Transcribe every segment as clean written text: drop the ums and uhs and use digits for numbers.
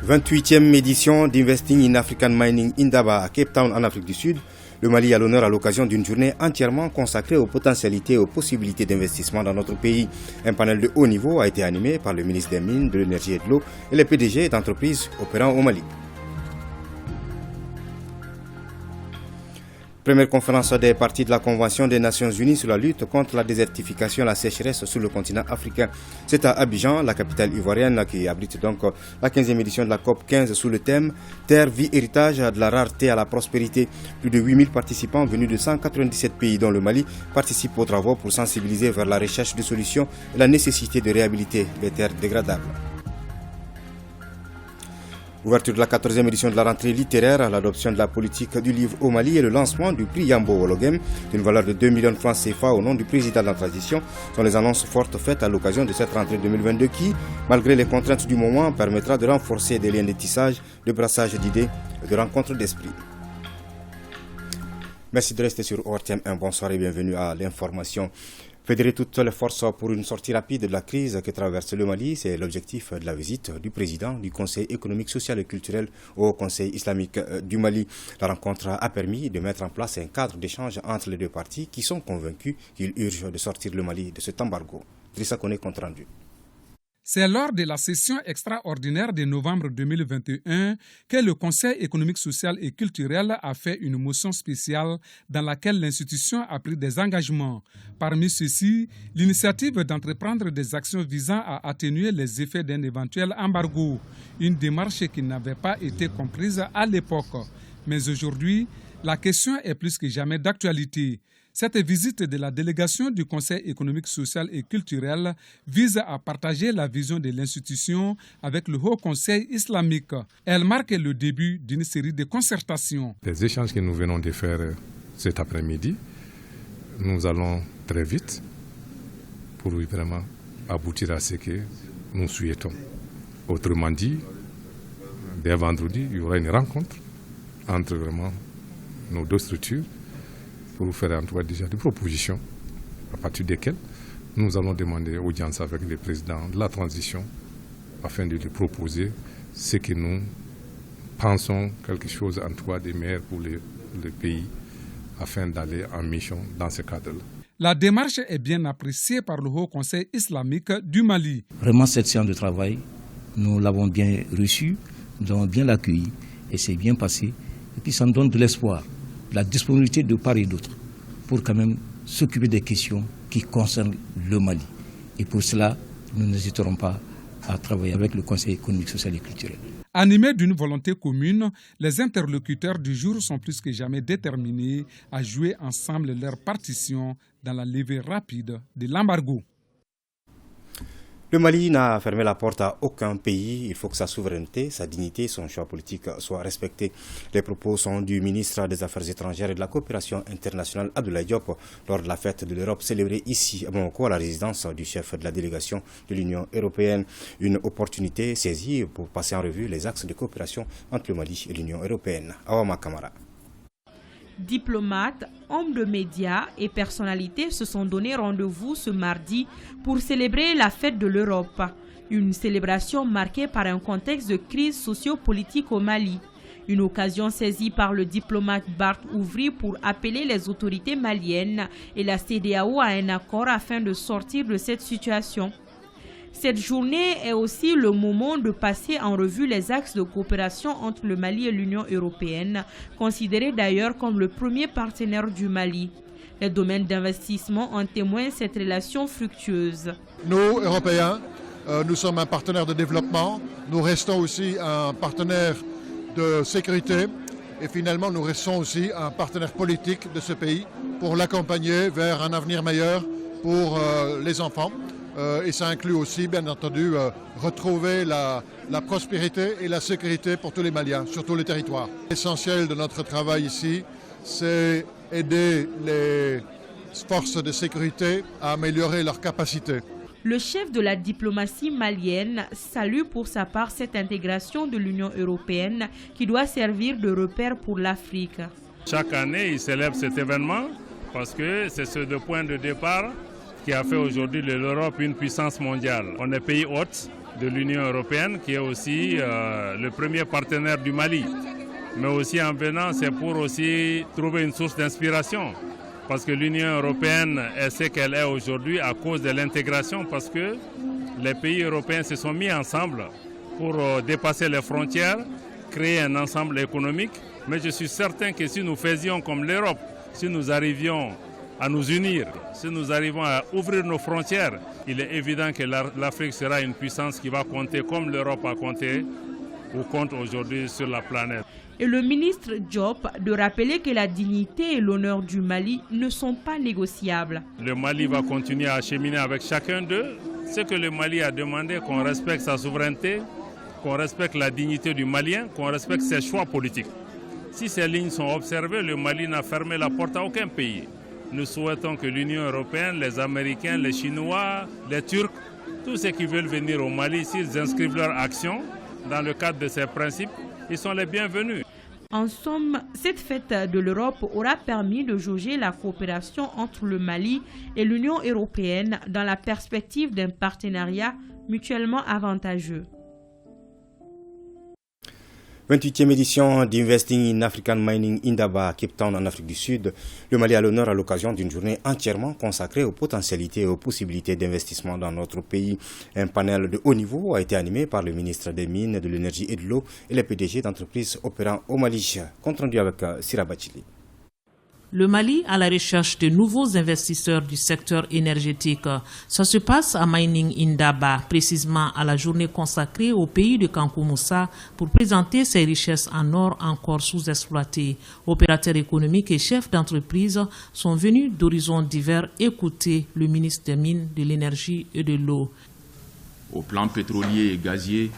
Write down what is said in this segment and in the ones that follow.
28e édition d'Investing in African Mining Indaba à Cape Town en Afrique du Sud. Le Mali a l'honneur à l'occasion d'une journée entièrement consacrée aux potentialités et aux possibilités d'investissement dans notre pays. Un panel de haut niveau a été animé par le ministre des Mines, de l'Énergie et de l'Eau et les PDG d'entreprises opérant au Mali. Première conférence des parties de la Convention des Nations Unies sur la lutte contre la désertification et la sécheresse sur le continent africain. C'est à Abidjan, la capitale ivoirienne, qui abrite donc la 15e édition de la COP 15 sous le thème « Terre, vie, héritage, de la rareté à la prospérité ». Plus de 8000 participants venus de 197 pays dont le Mali participent aux travaux pour sensibiliser vers la recherche de solutions et la nécessité de réhabiliter les terres dégradables. Ouverture de la 14e édition de la rentrée littéraire, l'adoption de la politique du livre au Mali et le lancement du prix Yambo Wologem d'une valeur de 2 millions de francs CFA au nom du président de la transition sont les annonces fortes faites à l'occasion de cette rentrée 2022 qui, malgré les contraintes du moment, permettra de renforcer des liens de tissage, de brassage d'idées et de rencontres d'esprit. Merci de rester sur ORTM1. Bonsoir et bienvenue à l'information. Fédérer toutes les forces pour une sortie rapide de la crise que traverse le Mali, c'est l'objectif de la visite du président du Conseil économique, social et culturel au Conseil islamique du Mali. La rencontre a permis de mettre en place un cadre d'échange entre les deux parties qui sont convaincus qu'il urge de sortir le Mali de cet embargo. Drissa Kone, compte rendu. C'est lors de la session extraordinaire de novembre 2021 que le Conseil économique, social et culturel a fait une motion spéciale dans laquelle l'institution a pris des engagements. Parmi ceux-ci, l'initiative d'entreprendre des actions visant à atténuer les effets d'un éventuel embargo, une démarche qui n'avait pas été comprise à l'époque. Mais aujourd'hui, la question est plus que jamais d'actualité. Cette visite de la délégation du Conseil économique, social et culturel vise à partager la vision de l'institution avec le Haut Conseil islamique. Elle marque le début d'une série de concertations. Les échanges que nous venons de faire cet après-midi, nous allons très vite pour vraiment aboutir à ce que nous souhaitons. Autrement dit, dès vendredi, il y aura une rencontre entre vraiment nos deux structures pour vous faire en tout cas déjà des propositions à partir desquelles nous allons demander audience avec le président de la transition afin de lui proposer ce que nous pensons quelque chose en tout cas de meilleur pour le pays afin d'aller en mission dans ce cadre-là. La démarche est bien appréciée par le Haut Conseil islamique du Mali. Vraiment, cette séance de travail, nous l'avons bien reçue, nous avons bien l'accueilli et c'est bien passé. Et puis ça nous donne de l'espoir, la disponibilité de part et d'autre pour quand même s'occuper des questions qui concernent le Mali. Et pour cela, nous n'hésiterons pas à travailler avec le Conseil économique, social et culturel. Animés d'une volonté commune, les interlocuteurs du jour sont plus que jamais déterminés à jouer ensemble leur partition dans la levée rapide de l'embargo. Le Mali n'a fermé la porte à aucun pays. Il faut que sa souveraineté, sa dignité, son choix politique soient respectés. Les propos sont du ministre des Affaires étrangères et de la coopération internationale Abdoulaye Diop lors de la fête de l'Europe célébrée ici à Bamako à la résidence du chef de la délégation de l'Union européenne. Une opportunité saisie pour passer en revue les axes de coopération entre le Mali et l'Union européenne. Awama Kamara. Diplomates, hommes de médias et personnalités se sont donné rendez-vous ce mardi pour célébrer la fête de l'Europe. Une célébration marquée par un contexte de crise socio-politique au Mali. Une occasion saisie par le diplomate Bart Ouvry pour appeler les autorités maliennes et la CEDEAO à un accord afin de sortir de cette situation. Cette journée est aussi le moment de passer en revue les axes de coopération entre le Mali et l'Union européenne, considéré d'ailleurs comme le premier partenaire du Mali. Les domaines d'investissement en témoignent cette relation fructueuse. Nous, Européens, nous sommes un partenaire de développement, nous restons aussi un partenaire de sécurité et finalement nous restons aussi un partenaire politique de ce pays pour l'accompagner vers un avenir meilleur pour les enfants. Et ça inclut aussi, bien entendu, retrouver la prospérité et la sécurité pour tous les Maliens, sur tous les territoires. L'essentiel de notre travail ici, c'est aider les forces de sécurité à améliorer leurs capacités. Le chef de la diplomatie malienne salue pour sa part cette intégration de l'Union européenne qui doit servir de repère pour l'Afrique. Chaque année, il célèbre cet événement parce que c'est ce point de départ qui a fait aujourd'hui de l'Europe une puissance mondiale. On est pays hôte de l'Union européenne qui est aussi le premier partenaire du Mali. Mais aussi en venant, c'est pour aussi trouver une source d'inspiration. Parce que l'Union européenne est ce qu'elle est aujourd'hui à cause de l'intégration, parce que les pays européens se sont mis ensemble pour dépasser les frontières, créer un ensemble économique. Mais je suis certain que si nous faisions comme l'Europe, si nous arrivions à nous unir, si nous arrivons à ouvrir nos frontières, il est évident que l'Afrique sera une puissance qui va compter comme l'Europe a compté ou compte aujourd'hui sur la planète. Et le ministre Diop de rappeler que la dignité et l'honneur du Mali ne sont pas négociables. Le Mali va continuer à cheminer avec chacun d'eux. Ce que le Mali a demandé, qu'on respecte sa souveraineté, qu'on respecte la dignité du Malien, qu'on respecte ses choix politiques. Si ces lignes sont observées, le Mali n'a fermé la porte à aucun pays. Nous souhaitons que l'Union européenne, les Américains, les Chinois, les Turcs, tous ceux qui veulent venir au Mali, s'ils inscrivent leur action dans le cadre de ces principes, ils sont les bienvenus. En somme, cette fête de l'Europe aura permis de jauger la coopération entre le Mali et l'Union européenne dans la perspective d'un partenariat mutuellement avantageux. 28e édition d'Investing in African Mining Indaba, Cape Town en Afrique du Sud. Le Mali a l'honneur à l'occasion d'une journée entièrement consacrée aux potentialités et aux possibilités d'investissement dans notre pays. Un panel de haut niveau a été animé par le ministre des Mines, de l'Énergie et de l'Eau et les PDG d'entreprises opérant au Mali. Compte rendu avec Sira Bachili. Le Mali à la recherche de nouveaux investisseurs du secteur énergétique. Ça se passe à Mining Indaba, précisément à la journée consacrée au pays de Kankoumoussa pour présenter ses richesses en or encore sous-exploitées. Opérateurs économiques et chefs d'entreprise sont venus d'horizons divers écouter le ministre des Mines, de l'Énergie et de l'Eau. Au plan pétrolier et gazier,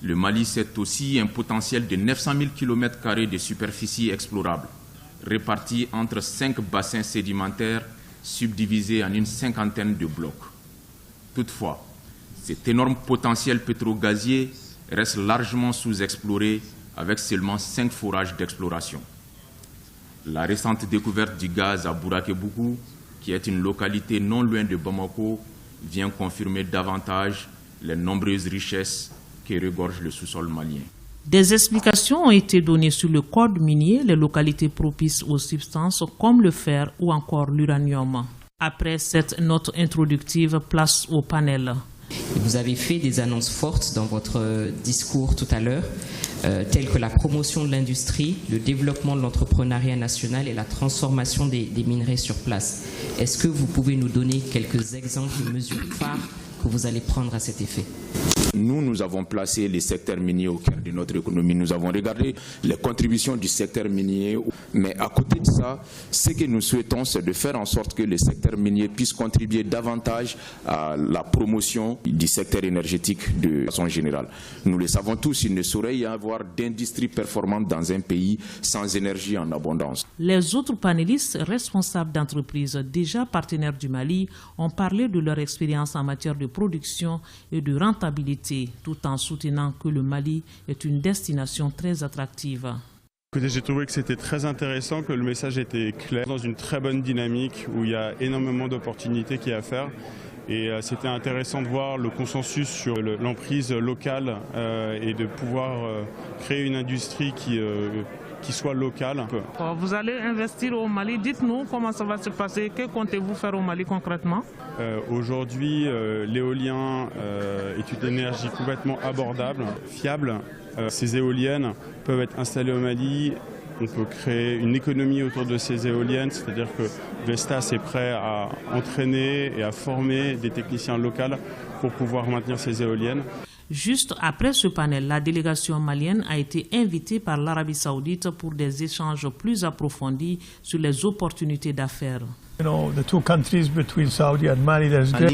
le Mali c'est aussi un potentiel de 900 000 km² de superficie explorable, répartis entre 5 bassins sédimentaires subdivisés en une cinquantaine de blocs. Toutefois, cet énorme potentiel pétro-gazier reste largement sous-exploré avec seulement 5 forages d'exploration. La récente découverte du gaz à Bouraké-Boukou, qui est une localité non loin de Bamako, vient confirmer davantage les nombreuses richesses qui regorgent le sous-sol malien. Des explications ont été données sur le code minier, les localités propices aux substances comme le fer ou encore l'uranium. Après cette note introductive, place au panel. Vous avez fait des annonces fortes dans votre discours tout à l'heure, telles que la promotion de l'industrie, le développement de l'entrepreneuriat national et la transformation des minerais sur place. Est-ce que vous pouvez nous donner quelques exemples de mesures phares que vous allez prendre à cet effet? Nous avons placé les secteurs miniers au cœur de notre économie. Nous avons regardé les contributions du secteur minier. Mais à côté de ça, ce que nous souhaitons, c'est de faire en sorte que le secteur minier puisse contribuer davantage à la promotion du secteur énergétique de façon générale. Nous le savons tous, il ne saurait y avoir d'industrie performante dans un pays sans énergie en abondance. Les autres panélistes responsables d'entreprises déjà partenaires du Mali ont parlé de leur expérience en matière de production et de rentabilité, tout en soutenant que le Mali est une destination très attractive. J'ai trouvé que c'était très intéressant, que le message était clair, dans une très bonne dynamique où il y a énormément d'opportunités qu'il y a à faire. Et c'était intéressant de voir le consensus sur l'emprise locale et de pouvoir créer une industrie qui soit locale. Vous allez investir au Mali, dites-nous comment ça va se passer, que comptez-vous faire au Mali concrètement? Aujourd'hui, l'éolien est une énergie complètement abordable, fiable. Ces éoliennes peuvent être installées au Mali. On peut créer une économie autour de ces éoliennes, c'est-à-dire que Vestas est prêt à entraîner et à former des techniciens locaux pour pouvoir maintenir ces éoliennes. Juste après ce panel, la délégation malienne a été invitée par l'Arabie Saoudite pour des échanges plus approfondis sur les opportunités d'affaires. Mali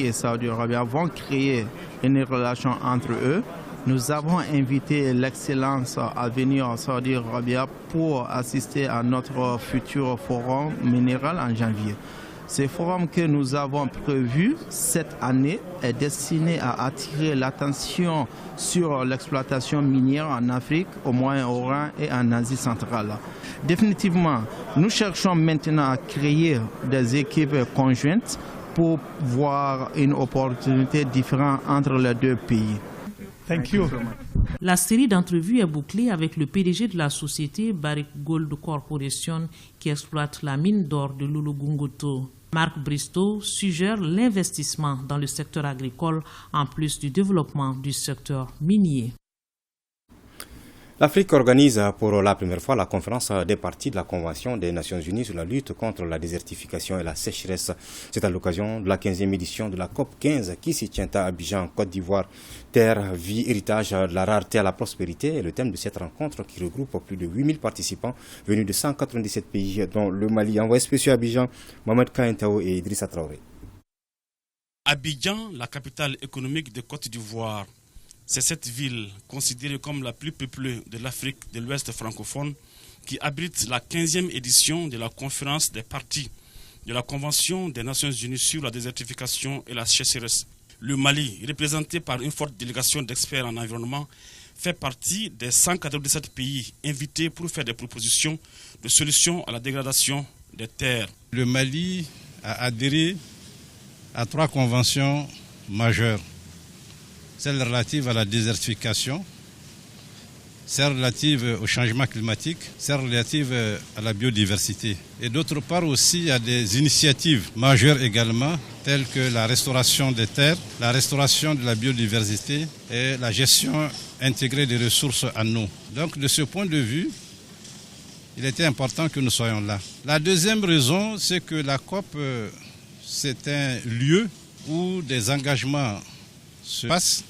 et Saudi Arabie avons créé une relation entre eux. Nous avons invité l'excellence à venir en Saudi Arabie pour assister à notre futur forum minéral en janvier. Ce forum que nous avons prévu cette année est destiné à attirer l'attention sur l'exploitation minière en Afrique, au Moyen-Orient et en Asie centrale. Définitivement, nous cherchons maintenant à créer des équipes conjointes pour voir une opportunité différente entre les deux pays. Thank you. La série d'entrevues est bouclée avec le PDG de la société Barrick Gold Corporation qui exploite la mine d'or de Loulo-Goungoto. Marc Bristow suggère l'investissement dans le secteur agricole en plus du développement du secteur minier. L'Afrique organise pour la première fois la conférence des parties de la Convention des Nations Unies sur la lutte contre la désertification et la sécheresse. C'est à l'occasion de la 15e édition de la COP 15 qui s'y tient à Abidjan, Côte d'Ivoire. Terre, vie, héritage, de la rareté à la prospérité est le thème de cette rencontre qui regroupe plus de 8000 participants venus de 197 pays, dont le Mali. Envoyé spécial à Abidjan, Mohamed Kaintao et Idrissa Traoré. Abidjan, la capitale économique de Côte d'Ivoire. C'est cette ville, considérée comme la plus peuplée de l'Afrique de l'Ouest francophone, qui abrite la 15e édition de la conférence des parties de la Convention des Nations Unies sur la désertification et la sécheresse. Le Mali, représenté par une forte délégation d'experts en environnement, fait partie des 197 pays invités pour faire des propositions de solutions à la dégradation des terres. Le Mali a adhéré à 3 conventions majeures. Celle relative à la désertification, celle relative au changement climatique, celle relative à la biodiversité. Et d'autre part aussi, il y a des initiatives majeures également, telles que la restauration des terres, la restauration de la biodiversité et la gestion intégrée des ressources en eau. Donc de ce point de vue, il était important que nous soyons là. La deuxième raison, c'est que la COP, c'est un lieu où des engagements se passent,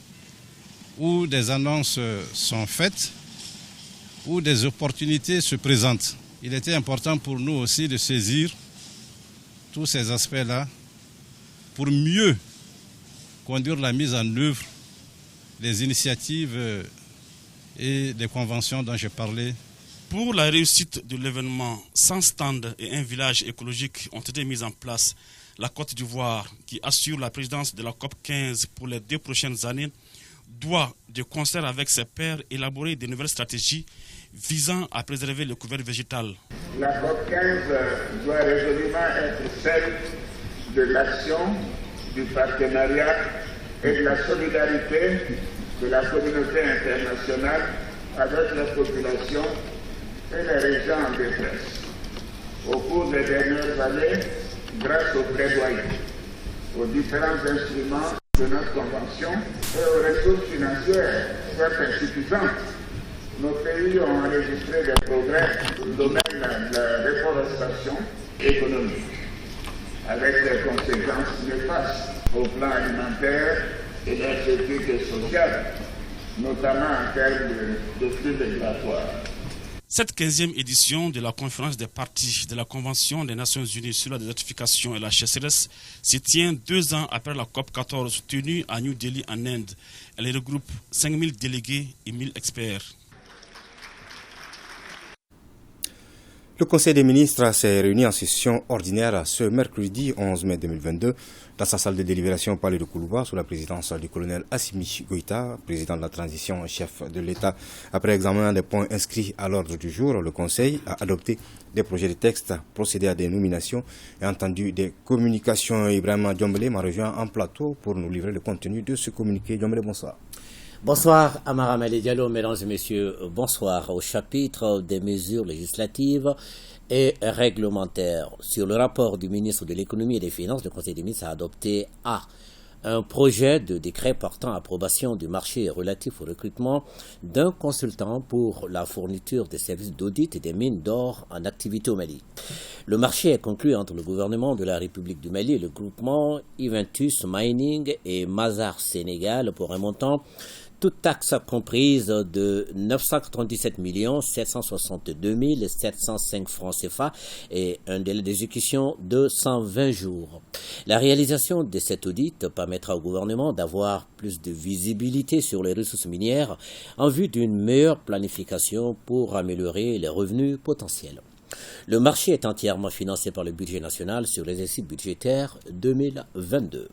où des annonces sont faites, où des opportunités se présentent. Il était important pour nous aussi de saisir tous ces aspects-là pour mieux conduire la mise en œuvre des initiatives et des conventions dont j'ai parlé. Pour la réussite de l'événement, 100 stands et un village écologique ont été mis en place. La Côte d'Ivoire, qui assure la présidence de la COP 15 pour les 2 prochaines années, doit, de concert avec ses pairs, élaborer de nouvelles stratégies visant à préserver le couvert végétal. La COP 15 doit résolument être celle de l'action, du partenariat et de la solidarité de la communauté internationale avec la population et les régions en détresse. Au cours des dernières années, grâce aux plaidoyers, aux différents instruments de notre convention et aux ressources financières, certes insuffisantes, nos pays ont enregistré des progrès dans le domaine de la déforestation économique, avec des conséquences néfastes au plan alimentaire, énergétique et social, notamment en termes de flux migratoires. Cette 15e édition de la conférence des parties de la Convention des Nations Unies sur la désertification et la sécheresse se tient 2 ans après la COP 14 tenue à New Delhi en Inde. Elle regroupe 5000 délégués et 1000 experts. Le Conseil des ministres s'est réuni en session ordinaire ce mercredi 11 mai 2022 dans sa salle de délibération au palais de Koulouba sous la présidence du colonel Assimi Goïta, président de la transition chef de l'État. Après examen des points inscrits à l'ordre du jour, le Conseil a adopté des projets de texte, procédé à des nominations et entendu des communications. Ibrahima Diombele m'a rejoint en plateau pour nous livrer le contenu de ce communiqué. Diombele, bonsoir. Bonsoir Amara Malé Diallo, mesdames et messieurs, bonsoir. Au chapitre des mesures législatives et réglementaires sur le rapport du ministre de l'économie et des finances, le Conseil des ministres a adopté un projet de décret portant approbation du marché relatif au recrutement d'un consultant pour la fourniture des services d'audit et des mines d'or en activité au Mali. Le marché est conclu entre le gouvernement de la République du Mali et le groupement Iventus Mining et Mazars Sénégal pour un montant toute taxe comprise de 997 762 705 francs CFA et un délai d'exécution de 120 jours. La réalisation de cet audit permettra au gouvernement d'avoir plus de visibilité sur les ressources minières en vue d'une meilleure planification pour améliorer les revenus potentiels. Le marché est entièrement financé par le budget national sur l'exercice budgétaire 2022.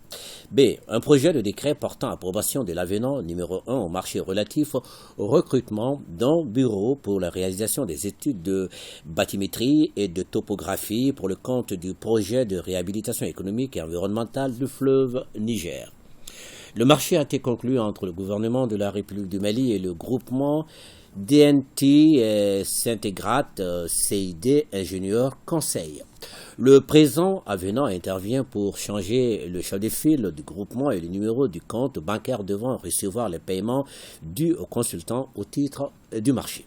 B. Un projet de décret portant approbation de l'avenant numéro 1 au marché relatif au recrutement d'un bureau pour la réalisation des études de bathymétrie et de topographie pour le compte du projet de réhabilitation économique et environnementale du fleuve Niger. Le marché a été conclu entre le gouvernement de la République du Mali et le groupement DNT S'intégrat CID Ingénieur Conseil. Le présent avenant intervient pour changer le chef de file du groupement et le numéro du compte bancaire devant recevoir les paiements dus aux consultants au titre du marché.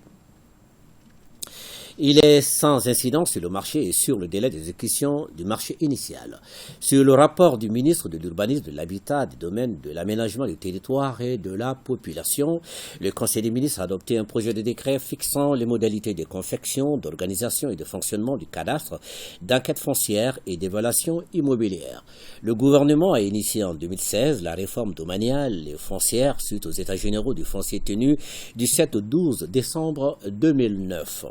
Il est sans incidence sur le marché et sur le délai d'exécution du marché initial. Sur le rapport du ministre de l'Urbanisme, de l'Habitat, des domaines de l'aménagement du territoire et de la population, le Conseil des ministres a adopté un projet de décret fixant les modalités de confection, d'organisation et de fonctionnement du cadastre, d'enquête foncière et d'évaluation immobilière. Le gouvernement a initié en 2016 la réforme domaniale et foncière suite aux états généraux du foncier tenus du 7 au 12 décembre 2009.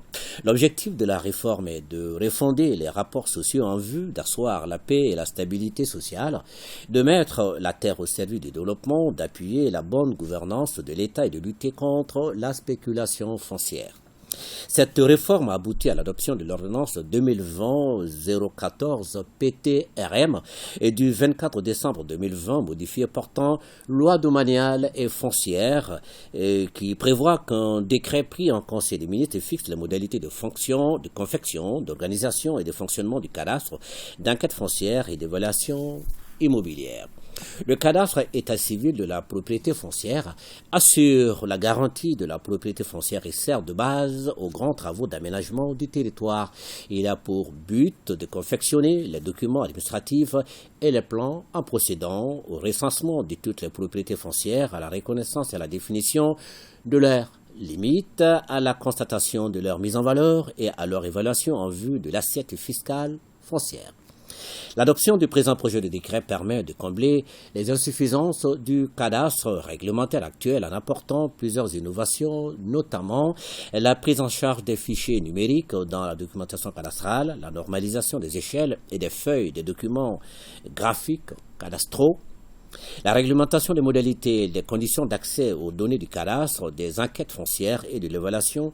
L'objectif de la réforme est de refonder les rapports sociaux en vue d'asseoir la paix et la stabilité sociale, de mettre la terre au service du développement, d'appuyer la bonne gouvernance de l'État et de lutter contre la spéculation foncière. Cette réforme a abouti à l'adoption de l'ordonnance 2020-014 PTRM et du 24 décembre 2020 modifiée portant loi domaniale et foncière qui prévoit qu'un décret pris en Conseil des ministres fixe les modalités de fonction, de confection, d'organisation et de fonctionnement du cadastre, d'enquête foncière et d'évaluation immobilière. Le cadastre état civil de la propriété foncière assure la garantie de la propriété foncière et sert de base aux grands travaux d'aménagement du territoire. Il a pour but de confectionner les documents administratifs et les plans en procédant au recensement de toutes les propriétés foncières, à la reconnaissance et à la définition de leurs limites, à la constatation de leur mise en valeur et à leur évaluation en vue de l'assiette fiscale foncière. L'adoption du présent projet de décret permet de combler les insuffisances du cadastre réglementaire actuel en apportant plusieurs innovations, notamment la prise en charge des fichiers numériques dans la documentation cadastrale, la normalisation des échelles et des feuilles des documents graphiques cadastraux, la réglementation des modalités et des conditions d'accès aux données du cadastre, des enquêtes foncières et de l'évaluation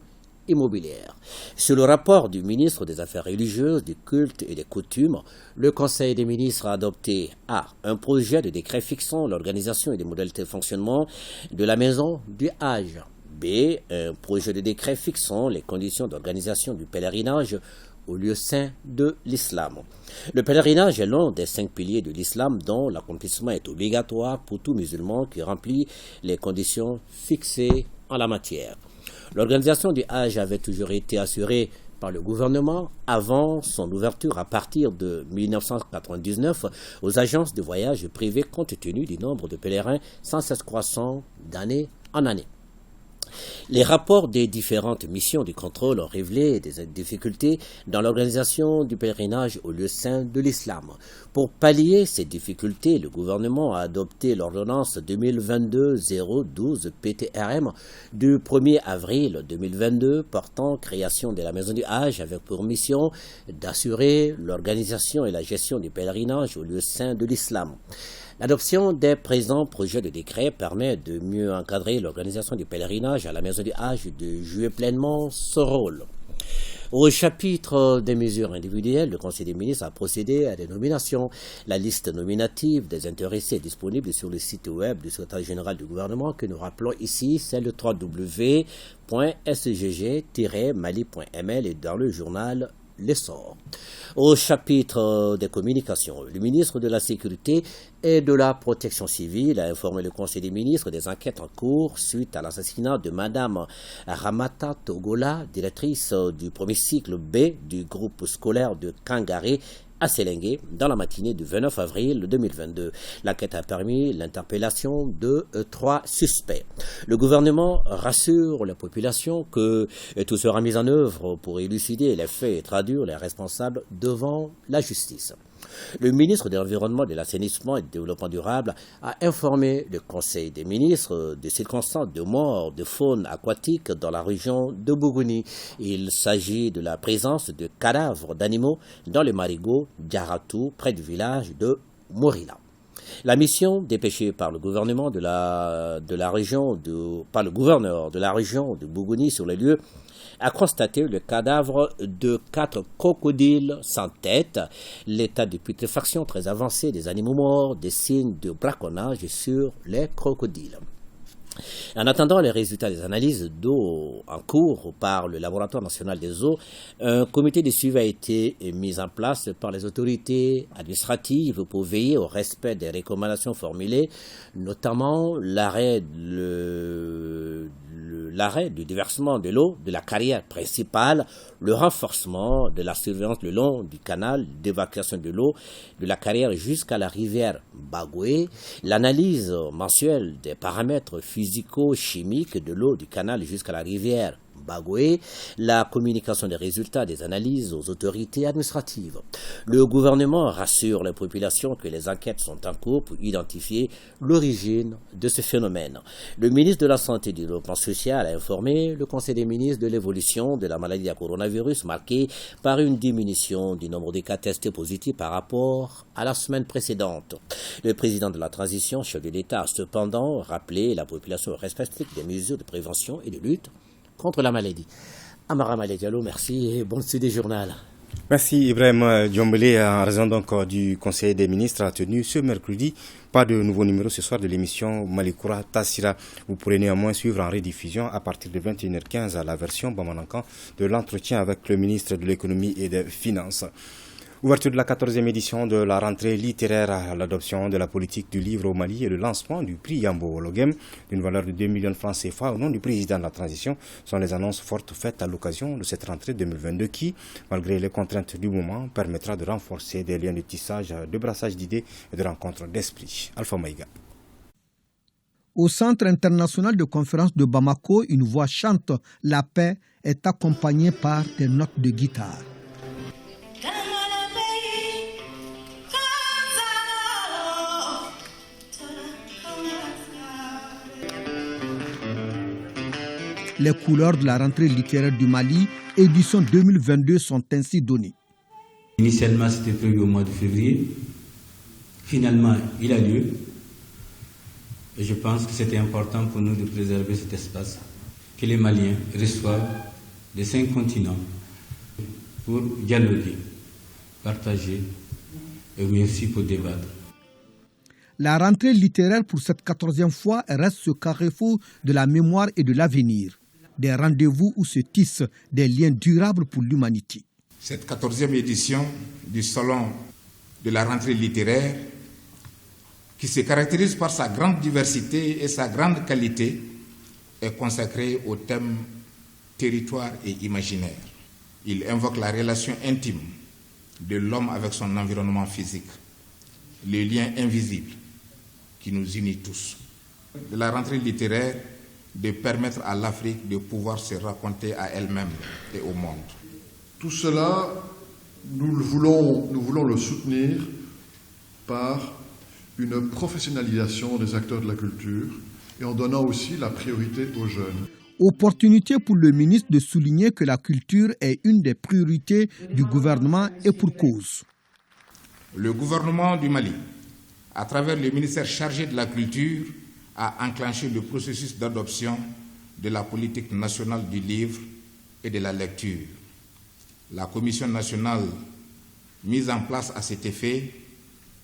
immobilière. Sur le rapport du ministre des Affaires religieuses, du culte et des coutumes, le Conseil des ministres a adopté A. Un projet de décret fixant l'organisation et les modalités de fonctionnement de la maison du Hajj. B. Un projet de décret fixant les conditions d'organisation du pèlerinage au lieu saint de l'islam. Le pèlerinage est l'un des 5 piliers de l'islam dont l'accomplissement est obligatoire pour tout musulman qui remplit les conditions fixées en la matière. L'organisation du Hajj avait toujours été assurée par le gouvernement avant son ouverture à partir de 1999 aux agences de voyage privées compte tenu du nombre de pèlerins sans cesse croissant d'année en année. Les rapports des différentes missions du contrôle ont révélé des difficultés dans l'organisation du pèlerinage au lieu saint de l'islam. Pour pallier ces difficultés, le gouvernement a adopté l'ordonnance 2022-012 PTRM du 1er avril 2022 portant création de la Maison du Hajj avec pour mission d'assurer l'organisation et la gestion du pèlerinage au lieu saint de l'islam. L'adoption des présents projets de décret permet de mieux encadrer l'organisation du pèlerinage à la Maison du Hajj de jouer pleinement ce rôle. Au chapitre des mesures individuelles, le Conseil des ministres a procédé à des nominations. La liste nominative des intéressés est disponible sur le site web du secrétaire général du gouvernement que nous rappelons ici, c'est le www.sgg-mali.ml et dans le journal L'Essor. Au chapitre des communications, le ministre de la Sécurité et de la Protection civile a informé le Conseil des ministres des enquêtes en cours suite à l'assassinat de Mme Ramata Togola, directrice du premier cycle B du groupe scolaire de Kangaré à Sélengué dans la matinée du 29 avril 2022. L'enquête a permis l'interpellation de 3 suspects. Le gouvernement rassure la population que tout sera mis en œuvre pour élucider les faits et traduire les responsables devant la justice. Le ministre de l'Environnement, de l'Assainissement et du Développement durable a informé le Conseil des ministres des circonstances de mort de faune aquatique dans la région de Bougouni. Il s'agit de la présence de cadavres d'animaux dans le marigot Diaratou, près du village de Morila. La mission dépêchée par le gouvernement par le gouverneur de la région de Bougouni sur les lieux a constaté le cadavre de 4 crocodiles sans tête, l'état de putréfaction très avancé des animaux morts, des signes de braconnage sur les crocodiles. En attendant les résultats des analyses d'eau en cours par le Laboratoire national des eaux, un comité de suivi a été mis en place par les autorités administratives pour veiller au respect des recommandations formulées, notamment l'arrêt du déversement de l'eau de la carrière principale, le renforcement de la surveillance le long du canal d'évacuation de l'eau de la carrière jusqu'à la rivière Bagoué, l'analyse mensuelle des paramètres physico-chimiques de l'eau du canal jusqu'à la rivière Bagoué, la communication des résultats des analyses aux autorités administratives. Le gouvernement rassure les populations que les enquêtes sont en cours pour identifier l'origine de ce phénomène. Le ministre de la Santé et du Développement social a informé le Conseil des ministres de l'évolution de la maladie à coronavirus marquée par une diminution du nombre de cas testés positifs par rapport à la semaine précédente. Le président de la transition, chef de l'État, a cependant rappelé la population au respect strict des mesures de prévention et de lutte contre la maladie. Amara Malé Diallo, merci et bon suivi des journal. Merci Ibrahim Diombele. En raison donc du Conseil des ministres a tenu ce mercredi. Pas de nouveau numéro ce soir de l'émission Malikoura Tassira. Vous pourrez néanmoins suivre en rediffusion à partir de 21h15 à la version Bamanankan de l'entretien avec le ministre de l'économie et des finances. Ouverture de la 14e édition de la rentrée littéraire à l'adoption de la politique du livre au Mali et le lancement du prix Yambo Ologem d'une valeur de 2 millions de francs CFA au nom du président de la transition sont les annonces fortes faites à l'occasion de cette rentrée 2022 qui, malgré les contraintes du moment, permettra de renforcer des liens de tissage, de brassage d'idées et de rencontres d'esprit. Alpha Maïga. Au Centre international de conférence de Bamako, une voix chante la paix est accompagnée par des notes de guitare. Les couleurs de la rentrée littéraire du Mali, édition 2022, sont ainsi données. Initialement, c'était prévu au mois de février. Finalement, il a lieu. Et je pense que c'était important pour nous de préserver cet espace, que les Maliens reçoivent des 5 continents pour dialoguer, partager et aussi pour débattre. La rentrée littéraire pour cette 14e fois reste ce carrefour de la mémoire et de l'avenir. Des rendez-vous où se tissent des liens durables pour l'humanité. Cette 14e édition du Salon de la rentrée littéraire, qui se caractérise par sa grande diversité et sa grande qualité, est consacrée au thème territoire et imaginaire. Il invoque la relation intime de l'homme avec son environnement physique, le lien invisible qui nous unit tous. De la rentrée littéraire, de permettre à l'Afrique de pouvoir se raconter à elle-même et au monde. Tout cela, nous voulons le soutenir par une professionnalisation des acteurs de la culture et en donnant aussi la priorité aux jeunes. Opportunité pour le ministre de souligner que la culture est une des priorités du gouvernement et pour cause. Le gouvernement du Mali, à travers le ministère chargé de la culture, a enclenché le processus d'adoption de la politique nationale du livre et de la lecture. La commission nationale mise en place à cet effet,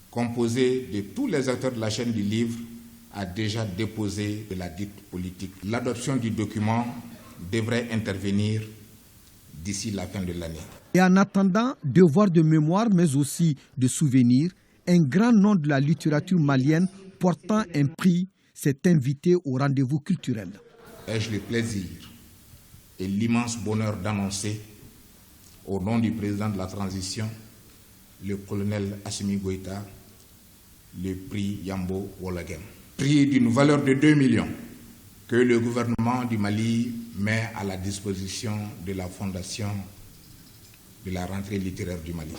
composée de tous les acteurs de la chaîne du livre, a déjà déposé de la dite politique. L'adoption du document devrait intervenir d'ici la fin de l'année. Et en attendant, devoir de mémoire mais aussi de souvenir, un grand nom de la littérature malienne portant un prix s'est invité au rendez-vous culturel. Ai-je le plaisir et l'immense bonheur d'annoncer, au nom du président de la transition, le colonel Assimi Goïta, le prix Yambo Ologem. Prix d'une valeur de 2 millions que le gouvernement du Mali met à la disposition de la Fondation de la rentrée littéraire du Mali.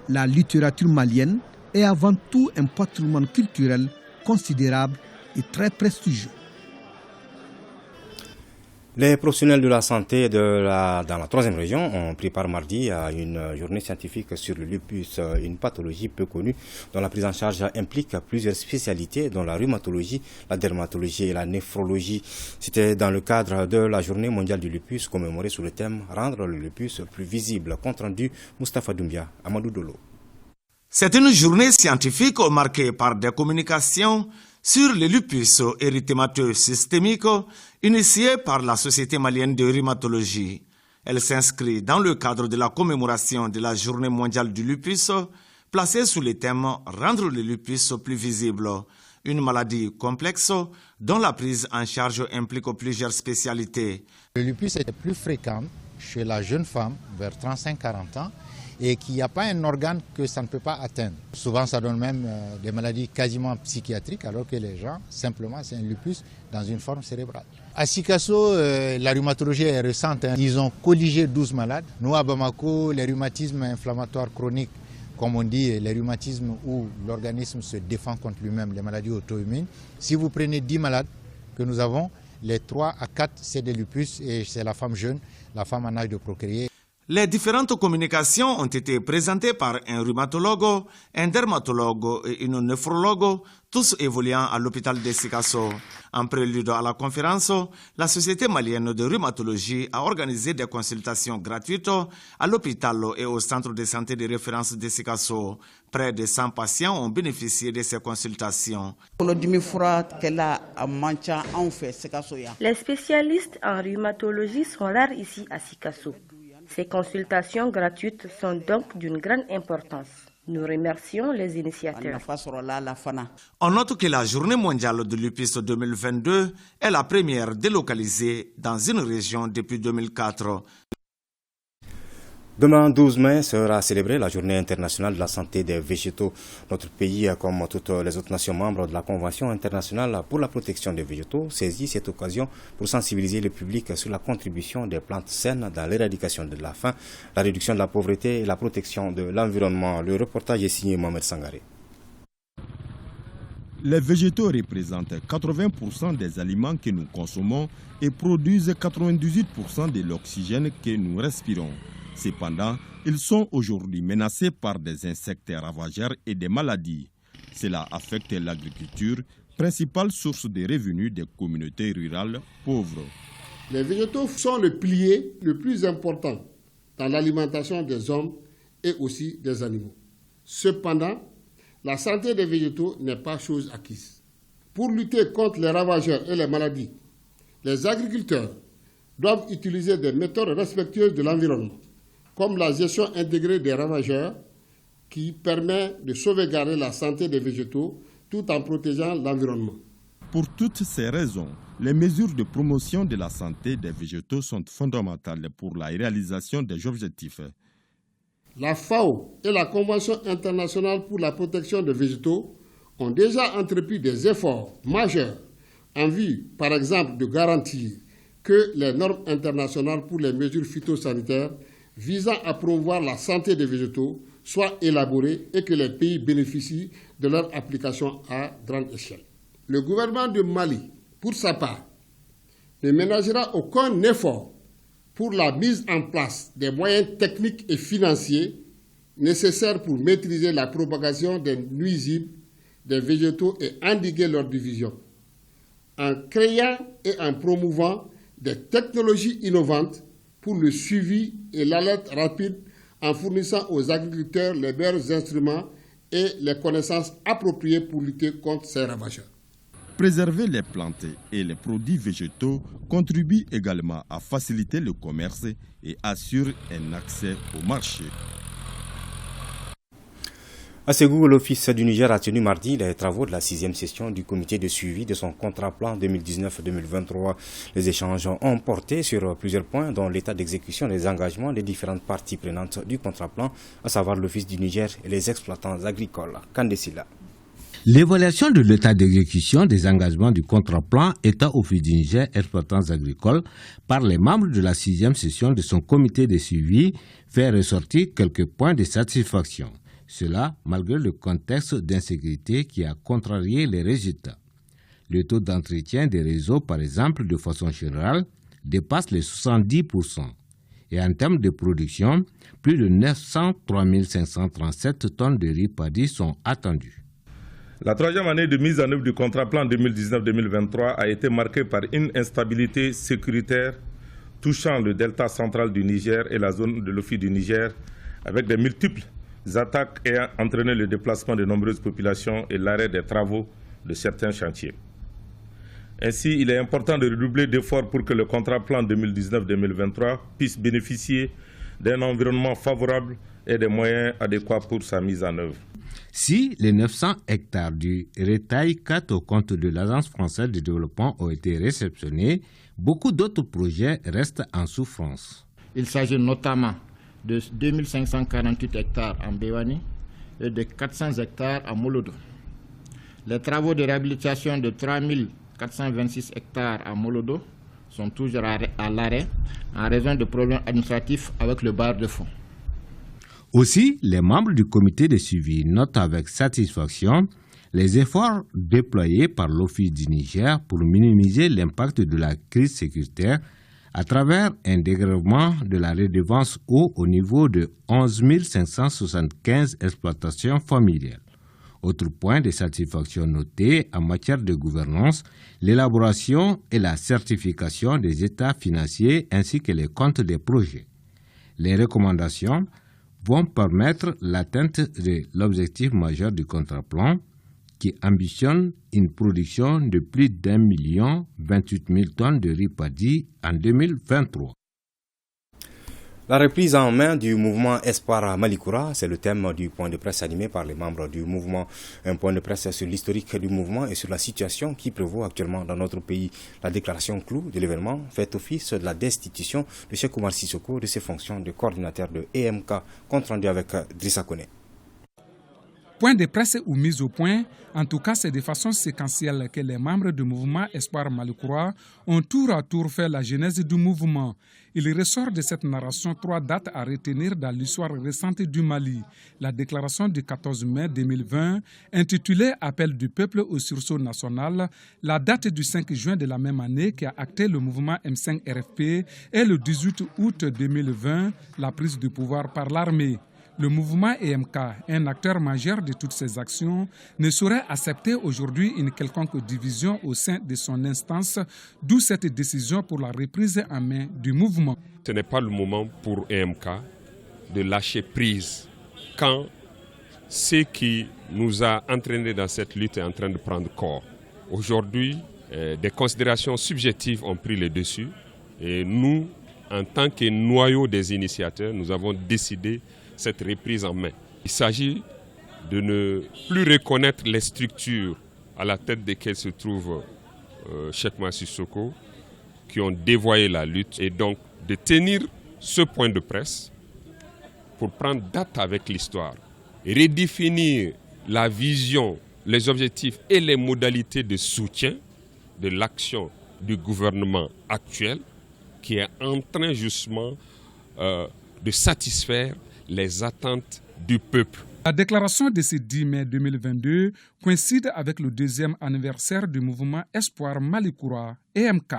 La littérature malienne est avant tout un patrimoine culturel considérable et très prestigieux. Les professionnels de la santé dans la 3e région ont pris part mardi à une journée scientifique sur le lupus, une pathologie peu connue dont la prise en charge implique plusieurs spécialités dont la rhumatologie, la dermatologie et la néphrologie. C'était dans le cadre de la journée mondiale du lupus commémorée sous le thème « Rendre le lupus plus visible ». Compte rendu Moustapha Doumbia, Amadou Dolo. C'est une journée scientifique marquée par des communications sur le lupus érythémateux systémique initiée par la Société malienne de rhumatologie. Elle s'inscrit dans le cadre de la commémoration de la Journée mondiale du lupus, placée sous le thème « Rendre le lupus plus visible », une maladie complexe dont la prise en charge implique plusieurs spécialités. Le lupus est plus fréquent chez la jeune femme vers 35-40 ans et qu'il n'y a pas un organe que ça ne peut pas atteindre. Souvent, ça donne même des maladies quasiment psychiatriques, alors que les gens, simplement, c'est un lupus dans une forme cérébrale. À Sikasso, la rhumatologie est récente. Ils ont colligé 12 malades. Nous, à Bamako, les rhumatismes inflammatoires chroniques, comme on dit, les rhumatismes où l'organisme se défend contre lui-même, les maladies auto-immunes. Si vous prenez 10 malades que nous avons, les 3 à 4, c'est des lupus et c'est la femme jeune, la femme en âge de procréer. Les différentes communications ont été présentées par un rhumatologue, un dermatologue et une néphrologue, tous évoluant à l'hôpital de Sikasso. En prélude à la conférence, la Société malienne de rhumatologie a organisé des consultations gratuites à l'hôpital et au centre de santé de référence de Sikasso. Près de 100 patients ont bénéficié de ces consultations. Les spécialistes en rhumatologie sont rares ici à Sikasso. Ces consultations gratuites sont donc d'une grande importance. Nous remercions les initiateurs. On note que la Journée mondiale du lupus 2022 est la première délocalisée dans une région depuis 2004. Demain, 12 mai, sera célébrée la Journée internationale de la santé des végétaux. Notre pays, comme toutes les autres nations membres de la Convention internationale pour la protection des végétaux, saisit cette occasion pour sensibiliser le public sur la contribution des plantes saines dans l'éradication de la faim, la réduction de la pauvreté et la protection de l'environnement. Le reportage est signé Mohamed Sangaré. Les végétaux représentent 80% des aliments que nous consommons et produisent 98% de l'oxygène que nous respirons. Cependant, ils sont aujourd'hui menacés par des insectes ravageurs et des maladies. Cela affecte l'agriculture, principale source de revenus des communautés rurales pauvres. Les végétaux sont le pilier le plus important dans l'alimentation des hommes et aussi des animaux. Cependant, la santé des végétaux n'est pas chose acquise. Pour lutter contre les ravageurs et les maladies, les agriculteurs doivent utiliser des méthodes respectueuses de l'environnement, comme la gestion intégrée des ravageurs qui permet de sauvegarder la santé des végétaux tout en protégeant l'environnement. Pour toutes ces raisons, les mesures de promotion de la santé des végétaux sont fondamentales pour la réalisation des objectifs. La FAO et la Convention internationale pour la protection des végétaux ont déjà entrepris des efforts majeurs en vue, par exemple, de garantir que les normes internationales pour les mesures phytosanitaires visant à promouvoir la santé des végétaux soient élaborées et que les pays bénéficient de leur application à grande échelle. Le gouvernement de Mali, pour sa part, ne ménagera aucun effort pour la mise en place des moyens techniques et financiers nécessaires pour maîtriser la propagation des nuisibles des végétaux et endiguer leur division, en créant et en promouvant des technologies innovantes pour le suivi et l'alerte rapide en fournissant aux agriculteurs les meilleurs instruments et les connaissances appropriées pour lutter contre ces ravageurs. Préserver les plantes et les produits végétaux contribue également à faciliter le commerce et assure un accès au marché. À Ségou, l'Office du Niger a tenu mardi les travaux de la 6e session du comité de suivi de son contrat-plan 2019-2023. Les échanges ont porté sur plusieurs points, dont l'état d'exécution des engagements des différentes parties prenantes du contrat-plan, à savoir l'Office du Niger et les exploitants agricoles. Kandesila. L'évaluation de l'état d'exécution des engagements du contrat-plan État-Office du Niger Exploitants agricoles par les membres de la 6e session de son comité de suivi fait ressortir quelques points de satisfaction. Cela malgré le contexte d'insécurité qui a contrarié les résultats. Le taux d'entretien des réseaux, par exemple, de façon générale, dépasse les 70%. Et en termes de production, plus de 903 537 tonnes de riz paddy sont attendues. La 3e année de mise en œuvre du contrat plan 2019-2023 a été marquée par une instabilité sécuritaire touchant le delta central du Niger et la zone de l'Office du Niger, avec de multiples attaques ayant entraîné le déplacement de nombreuses populations et l'arrêt des travaux de certains chantiers. Ainsi, il est important de redoubler d'efforts pour que le contrat plan 2019-2023 puisse bénéficier d'un environnement favorable et des moyens adéquats pour sa mise en œuvre. Si les 900 hectares du Retail 4 au compte de l'Agence française de développement ont été réceptionnés, beaucoup d'autres projets restent en souffrance. Il s'agit notamment de 2548 hectares en Béwani et de 400 hectares à Molodo. Les travaux de réhabilitation de 3426 hectares à Molodo sont toujours à l'arrêt en raison de problèmes administratifs avec le bailleur de fonds. Aussi, les membres du comité de suivi notent avec satisfaction les efforts déployés par l'Office du Niger pour minimiser l'impact de la crise sécuritaire à travers un dégrèvement de la redevance eau au niveau de 11 575 exploitations familiales. Autre point de satisfaction noté en matière de gouvernance, l'élaboration et la certification des états financiers ainsi que les comptes des projets. Les recommandations vont permettre l'atteinte de l'objectif majeur du contrat-plan qui ambitionne une production de plus d'1 028 000 tonnes de riz paddy en 2023. La reprise en main du mouvement Espoir Malikoura, c'est le thème du point de presse animé par les membres du mouvement. Un point de presse sur l'historique du mouvement et sur la situation qui prévaut actuellement dans notre pays. La déclaration clou de l'événement fait office de la destitution de Cheikh Oumar Sissoko de ses fonctions de coordinateur de EMK, compte rendu avec Drissa Kone. Point de presse ou mise au point, en tout cas c'est de façon séquentielle que les membres du mouvement Espoir Malikoura ont tour à tour fait la genèse du mouvement. Il ressort de cette narration 3 dates à retenir dans l'histoire récente du Mali. La déclaration du 14 mai 2020, intitulée « Appel du peuple au sursaut national », la date du 5 juin de la même année qui a acté le mouvement M5 RFP et le 18 août 2020, la prise du pouvoir par l'armée. Le mouvement EMK, un acteur majeur de toutes ces actions, ne saurait accepter aujourd'hui une quelconque division au sein de son instance, d'où cette décision pour la reprise en main du mouvement. Ce n'est pas le moment pour EMK de lâcher prise quand ce qui nous a entraînés dans cette lutte est en train de prendre corps. Aujourd'hui, des considérations subjectives ont pris le dessus et nous, en tant que noyau des initiateurs, nous avons décidé cette reprise en main. Il s'agit de ne plus reconnaître les structures à la tête desquelles se trouve Cheikh Oumar Sissoko qui ont dévoyé la lutte et donc de tenir ce point de presse pour prendre date avec l'histoire, redéfinir la vision, les objectifs et les modalités de soutien de l'action du gouvernement actuel qui est en train justement de satisfaire les attentes du peuple. La déclaration de ce 10 mai 2022 coïncide avec le 2e anniversaire du mouvement Espoir Malikoura, EMK.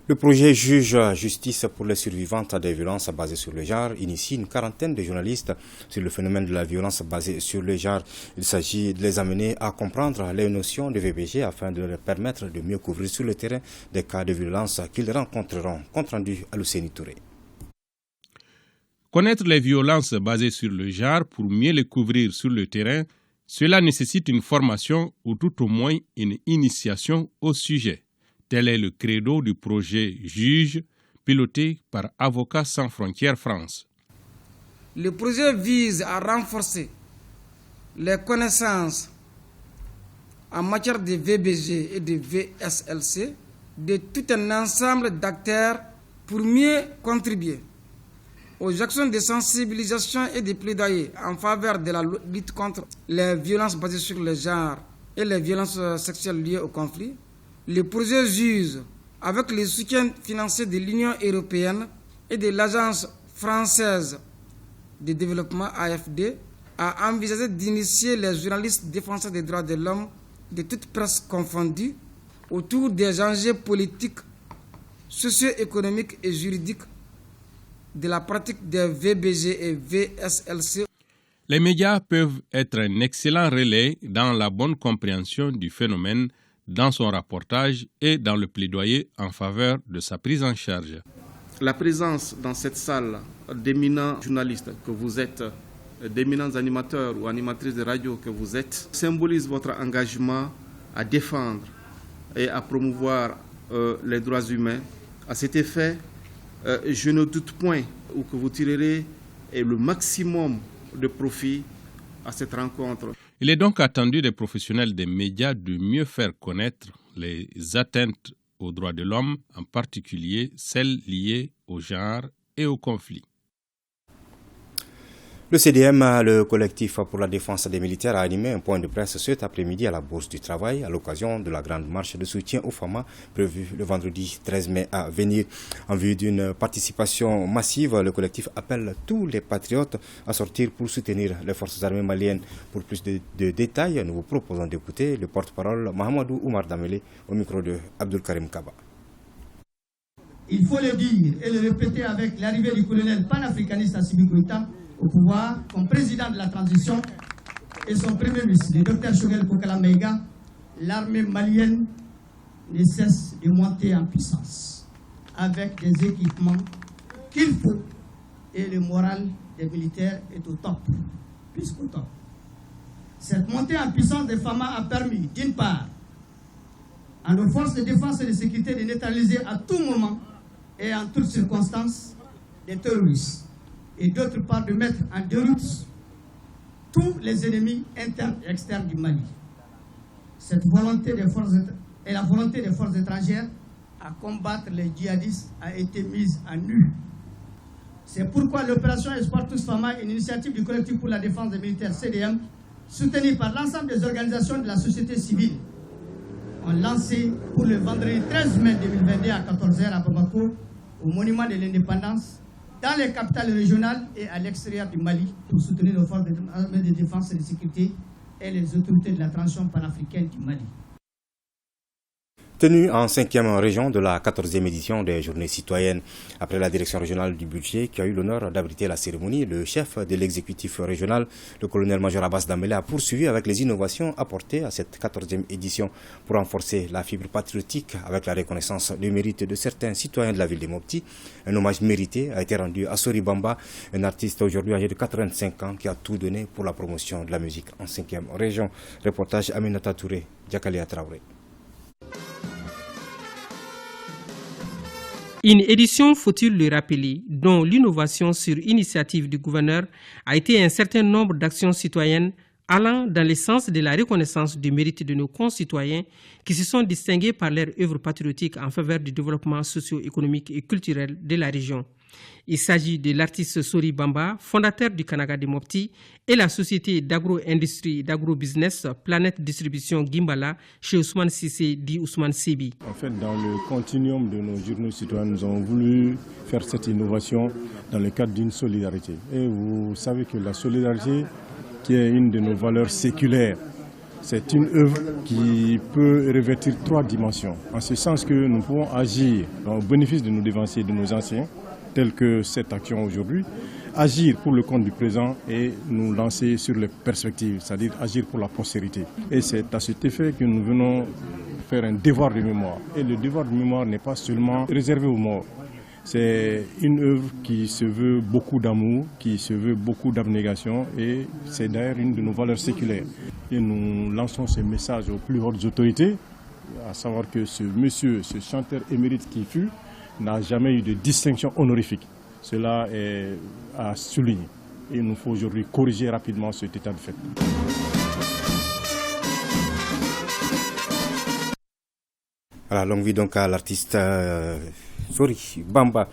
Le projet Juge-Justice pour les survivantes des violences basées sur le genre initie une quarantaine de journalistes sur le phénomène de la violence basée sur le genre. Il s'agit de les amener à comprendre les notions de VBG afin de leur permettre de mieux couvrir sur le terrain des cas de violence qu'ils rencontreront. Compte rendu à Lucéni Touré. Connaître les violences basées sur le genre pour mieux les couvrir sur le terrain, cela nécessite une formation ou tout au moins une initiation au sujet. Tel est le credo du projet Juge, piloté par Avocats sans frontières France. Le projet vise à renforcer les connaissances en matière de VBG et de VSLC de tout un ensemble d'acteurs pour mieux contribuer aux actions de sensibilisation et de plaidoyer en faveur de la lutte contre les violences basées sur le genre et les violences sexuelles liées au conflit, le projet JUSE, avec le soutien financier de l'Union européenne et de l'Agence française de développement AFD, a envisagé d'initier les journalistes défenseurs des droits de l'homme de toute presse confondue autour des enjeux politiques, socio-économiques et juridiques de la pratique des VBG et VSLC. Les médias peuvent être un excellent relais dans la bonne compréhension du phénomène, dans son rapportage et dans le plaidoyer en faveur de sa prise en charge. La présence dans cette salle d'éminents journalistes que vous êtes, d'éminents animateurs ou animatrices de radio que vous êtes, symbolise votre engagement à défendre et à promouvoir les droits humains. À cet effet, je ne doute point que vous tirerez le maximum de profit à cette rencontre. Il est donc attendu des professionnels des médias de mieux faire connaître les atteintes aux droits de l'homme, en particulier celles liées au genre et au conflit. Le CDM, le collectif pour la défense des militaires, a animé un point de presse cet après-midi à la Bourse du Travail à l'occasion de la grande marche de soutien aux femmes prévue le vendredi 13 mai à venir. En vue d'une participation massive, le collectif appelle tous les patriotes à sortir pour soutenir les forces armées maliennes. Pour plus de détails, nous vous proposons d'écouter le porte-parole Mahamadou Oumar Damele au micro de Abdul Karim Kaba. Il faut le dire et le répéter avec l'arrivée du colonel panafricaniste Assimi Goïta au pouvoir comme président de la transition et son premier ministre, le Dr Choguel Kokala Maïga, l'armée malienne ne cesse de monter en puissance avec des équipements qu'il faut et le moral des militaires est au top, plus qu'au top. Cette montée en puissance des FAMA a permis, d'une part, à nos forces de défense et de sécurité de neutraliser à tout moment et en toutes circonstances des terroristes, et d'autre part de mettre en déroute tous les ennemis internes et externes du Mali. Cette volonté des forces et la volonté des forces étrangères à combattre les djihadistes a été mise à nu. C'est pourquoi l'opération Espoir Tous Fama, une initiative du collectif pour la défense des militaires CDM, soutenue par l'ensemble des organisations de la société civile, ont lancé pour le vendredi 13 mai 2022 à 14h à Bamako, au monument de l'indépendance, dans les capitales régionales et à l'extérieur du Mali, pour soutenir nos forces de défense et de sécurité et les autorités de la transition panafricaine du Mali. Tenue en 5e région de la 14e édition des Journées citoyennes. Après la direction régionale du budget qui a eu l'honneur d'abriter la cérémonie, le chef de l'exécutif régional, le colonel-major Abbas Damele, a poursuivi avec les innovations apportées à cette 14e édition pour renforcer la fibre patriotique avec la reconnaissance du mérite de certains citoyens de la ville de Mopti. Un hommage mérité a été rendu à Sori Bamba, un artiste aujourd'hui âgé de 85 ans qui a tout donné pour la promotion de la musique en 5e région. Reportage Aminata Touré, Diakalia Traoré. Une édition, faut-il le rappeler, dont l'innovation sur initiative du gouverneur a été un certain nombre d'actions citoyennes allant dans le sens de la reconnaissance du mérite de nos concitoyens qui se sont distingués par leur œuvre patriotique en faveur du développement socio-économique et culturel de la région. Il s'agit de l'artiste Sori Bamba, fondateur du Kanaga de Mopti, et la société d'agro-industrie et d'agro-business Planète Distribution Gimbala chez Ousmane Sissé, dit Ousmane Sebi. En fait, dans le continuum de nos journées citoyennes, nous avons voulu faire cette innovation dans le cadre d'une solidarité. Et vous savez que la solidarité, qui est une de nos valeurs séculaires, c'est une œuvre qui peut revêtir 3 dimensions. En ce sens que nous pouvons agir au bénéfice de nos devanciers et de nos anciens, telle que cette action aujourd'hui, agir pour le compte du présent et nous lancer sur les perspectives, c'est-à-dire agir pour la postérité. Et c'est à cet effet que nous venons faire un devoir de mémoire. Et le devoir de mémoire n'est pas seulement réservé aux morts. C'est une œuvre qui se veut beaucoup d'amour, qui se veut beaucoup d'abnégation et c'est d'ailleurs une de nos valeurs séculaires. Et nous lançons ce message aux plus hautes autorités, à savoir que ce monsieur, ce chanteur émérite qui fut, n'a jamais eu de distinction honorifique. Cela est à souligner. Et il nous faut aujourd'hui corriger rapidement cet état de fait. Voilà, longue vie donc à l'artiste Sori Bamba.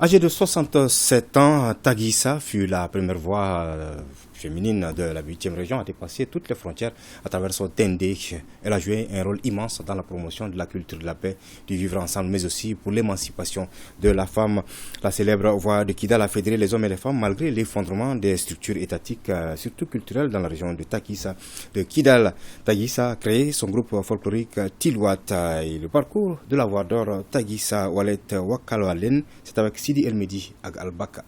Âgée de 67 ans, Taguissa fut la première voix féminine de la 8e région à dépasser toutes les frontières à travers son Tendé. Elle a joué un rôle immense dans la promotion de la culture de la paix, du vivre ensemble, mais aussi pour l'émancipation de la femme. La célèbre voix de Kidal a fédéré les hommes et les femmes malgré l'effondrement des structures étatiques, surtout culturelles, dans la région de Taguissa. De Kidal, Taguissa a créé son groupe folklorique Tilwat et le parcours de la voix d'or Taguissa Walet Wakaloalen, c'est avec Sidi El Medi Ag Al-Baka.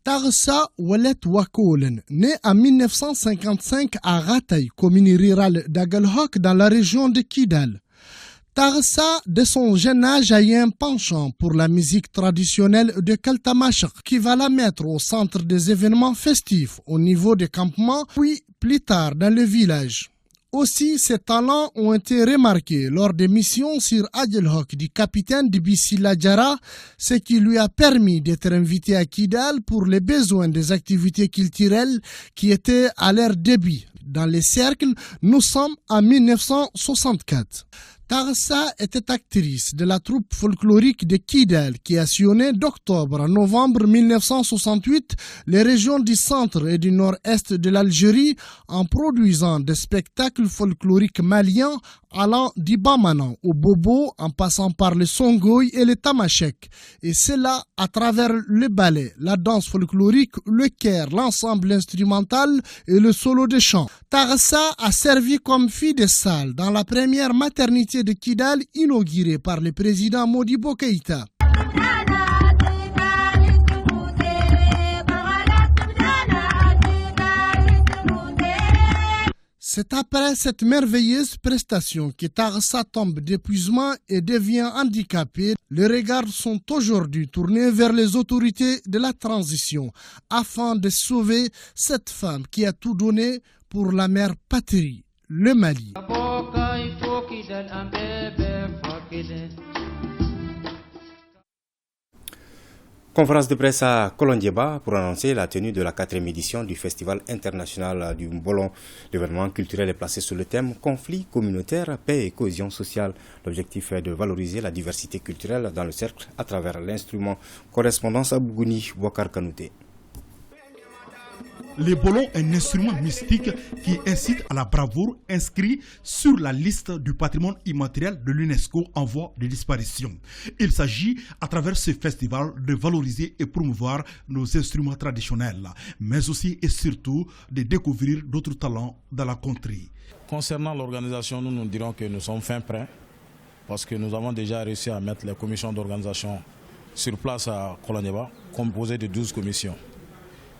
Tarsa Walet Wakolen, né en 1955 à Ratay, commune rurale d'Agalhok dans la région de Kidal. Tarsa, de son jeune âge, a eu un penchant pour la musique traditionnelle de Kaltamachak, qui va la mettre au centre des événements festifs au niveau des campements, puis plus tard dans le village. Aussi, ses talents ont été remarqués lors des missions sur Agelhok du capitaine de Bissila Djara, ce qui lui a permis d'être invité à Kidal pour les besoins des activités culturelles qui étaient à leur début. Dans les cercles, nous sommes en 1964. Tarsa était actrice de la troupe folklorique de Kidal qui a sillonné d'octobre à novembre 1968 les régions du centre et du nord-est de l'Algérie en produisant des spectacles folkloriques maliens allant du Bamanan au Bobo en passant par le Songoï et le Tamashek. Et cela à travers le ballet, la danse folklorique, le kher, l'ensemble instrumental et le solo de chant. Tarsa a servi comme fille de salle dans la première maternité de Kidal inaugurée par le président Modibo Keïta. C'est après cette merveilleuse prestation que Tarsa tombe d'épuisement et devient handicapé. Les regards sont aujourd'hui tournés vers les autorités de la transition afin de sauver cette femme qui a tout donné pour la mère patrie, le Mali. Conférence de presse à Kolondieba pour annoncer la tenue de la 4e édition du Festival international du Mbolon. L'événement culturel est placé sous le thème Conflit communautaire, paix et cohésion sociale. L'objectif est de valoriser la diversité culturelle dans le cercle à travers l'instrument. Correspondance à Bougouni, Bouakar Kanouté. Le bolon est un instrument mystique qui incite à la bravoure, inscrit sur la liste du patrimoine immatériel de l'UNESCO en voie de disparition. Il s'agit, à travers ce festival, de valoriser et promouvoir nos instruments traditionnels, mais aussi et surtout de découvrir d'autres talents dans la contrée. Concernant l'organisation, nous dirons que nous sommes fin prêts, parce que nous avons déjà réussi à mettre les commissions d'organisation sur place à Kolondieba, composées de 12 commissions.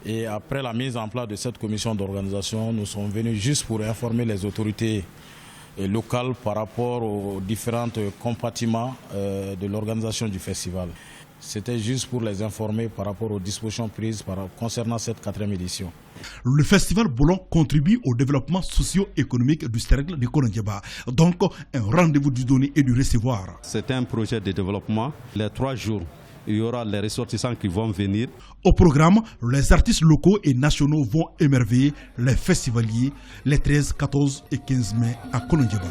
Et après la mise en place de cette commission d'organisation, nous sommes venus juste pour informer les autorités locales par rapport aux différents compartiments de l'organisation du festival. C'était juste pour les informer par rapport aux dispositions prises concernant cette 4e édition. Le festival Bolon contribue au développement socio-économique du cercle de Kolondieba. Donc, un rendez-vous du donner et du recevoir. C'est un projet de développement. Les 3 jours, il y aura les ressortissants qui vont venir. Au programme, les artistes locaux et nationaux vont émerveiller les festivaliers les 13, 14 et 15 mai à Kolondieba.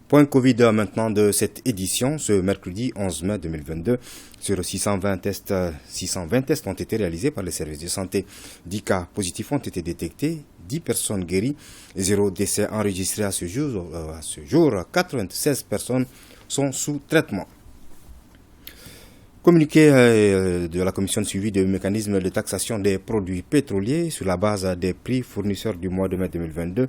Point Covid maintenant de cette édition, ce mercredi 11 mai 2022. Sur 620 tests ont été réalisés par les services de santé. 10 cas positifs ont été détectés, 10 personnes guéries et 0 décès enregistrés à ce jour. 96 personnes sont sous traitement. Communiqué de la commission de suivi du mécanisme de taxation des produits pétroliers sur la base des prix fournisseurs du mois de mai 2022.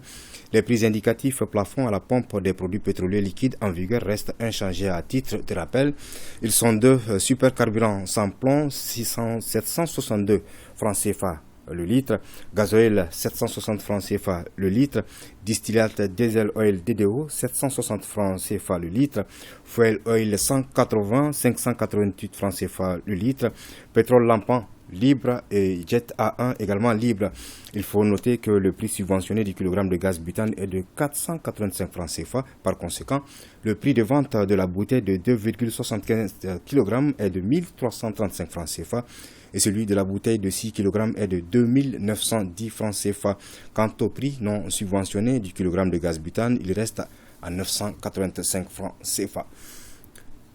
Les prix indicatifs plafond à la pompe des produits pétroliers liquides en vigueur restent inchangés à titre de rappel. Ils sont de supercarburant sans plomb 762 francs CFA le litre, gasoil 760 francs CFA le litre, distillate diesel oil DDO 760 francs CFA le litre, fuel oil 180 588 francs CFA le litre, pétrole lampant libre et Jet A1 également libre. Il faut noter que le prix subventionné du kilogramme de gaz butane est de 485 francs CFA. Par conséquent, le prix de vente de la bouteille de 2,75 kg est de 1335 francs CFA et celui de la bouteille de 6 kg est de 2910 francs CFA. Quant au prix non subventionné du kilogramme de gaz butane, il reste à 985 francs CFA.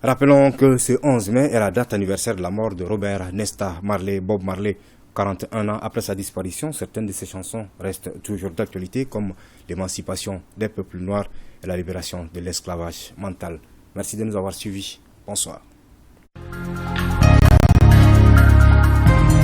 Rappelons que ce 11 mai est la date anniversaire de la mort de Robert Nesta Marley, Bob Marley. 41 ans après sa disparition, certaines de ses chansons restent toujours d'actualité, comme l'émancipation des peuples noirs et la libération de l'esclavage mental. Merci de nous avoir suivis. Bonsoir.